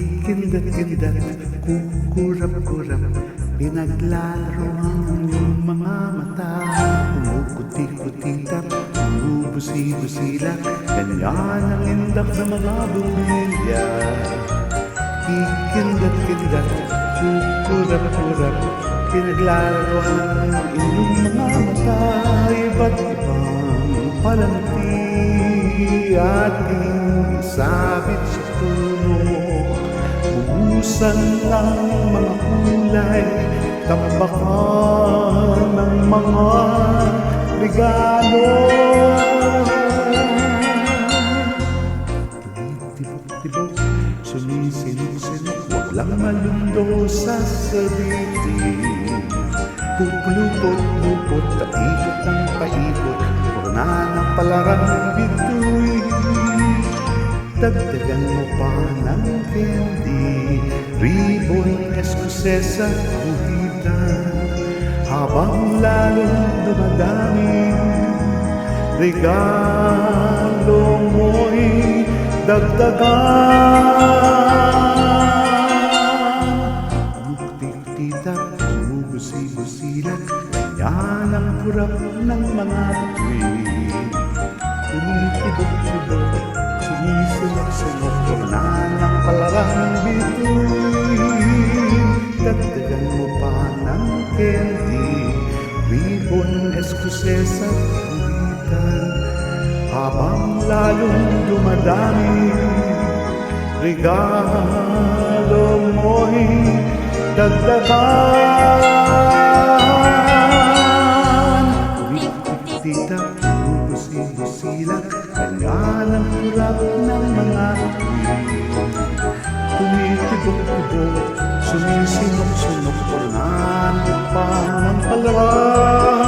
Kikindat-kindat, kukurap-kurap, pinaglalaro ang iyong mga mata. Umukuti-kutitap, umubusi-busilak, ganyan ang indak na mga bumilya. Kikindat-kindat, kukurap-kurap, pinaglalaro ang iyong mga mata. Iba't ibang palanti ating isabit sa puno. Buhusan ng mga kulay, tambakan ng mga regalo. Tibok-tibok, sumisilip-silip, huwag lang malundo sa sabitin. Pupulupot-lupot, paikot ng paikot, purna ng palarang bituin. Dagdagan mo pa ng candy, ribbon, eskosesa, guhitan. Habang lalong dumadami, regalo mo'y dagdagan. Mukti-tita, umubusi-busilak, yan ang kurap ng mga bituin. Tumitibok-tibok, sinisilok-silok, purna ng palarang bituin. Dagdagan mo pa ng candy, ribbon, eskosesa, guhitan. Habang lalong dumadami, regalo mo'y dagdagan. Tita, bubusi-busilak, ganyan ang kurap ng mga bituin. Tumitibok-tibok, sumisinok-sunok, purna pa ng palarang